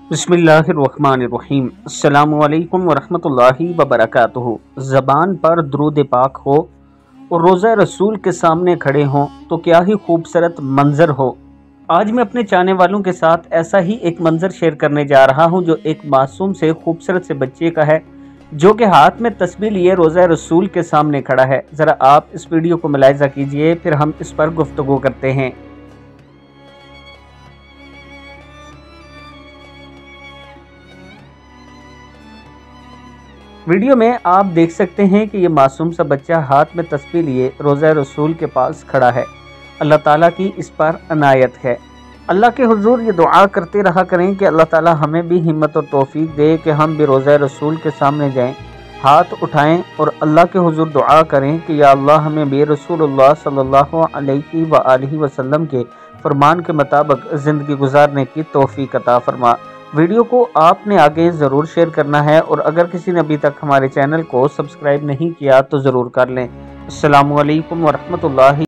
बिस्मिल्लाहिर्रहमानिर्रहीम। अस्सलाम वालेकुम वरहमतुल्लाहि वबरकातुहू। ज़बान पर दुरूद पाक हो और रोज़ा रसूल के सामने खड़े हों तो क्या ही खूबसूरत मंज़र हो। आज मैं अपने चाहने वालों के साथ ऐसा ही एक मंज़र शेयर करने जा रहा हूं जो एक मासूम से खूबसूरत से बच्चे का है, जो कि हाथ में तस्बीह लिए रोज़ा रसूल के सामने खड़ा है। ज़रा आप इस वीडियो को मुलाहिज़ा कीजिए, फिर हम इस पर गुफ्तगू करते हैं। वीडियो में आप देख सकते हैं कि ये मासूम सा बच्चा हाथ में तस्बीह लिए रोज़ा रसूल के पास खड़ा है। अल्लाह ताला की इस पर अनायत है। अल्लाह के हुजूर ये दुआ करते रहा करें कि अल्लाह ताला हमें भी हिम्मत और तौफीक दे कि हम भी रोज़ा रसूल के सामने जाएं, हाथ उठाएं और अल्लाह के हुजूर दुआ करें कि या अल्लाह हमें भी रसूलुल्लाह सल्लल्लाहु अलैहि वसल्लम के फरमान के मुताबिक ज़िंदगी गुजारने की तौफीक अता फरमा। वीडियो को आपने आगे ज़रूर शेयर करना है और अगर किसी ने अभी तक हमारे चैनल को सब्सक्राइब नहीं किया तो ज़रूर कर लें। अस्सलामु अलैकुम वरहमतुल्लाहि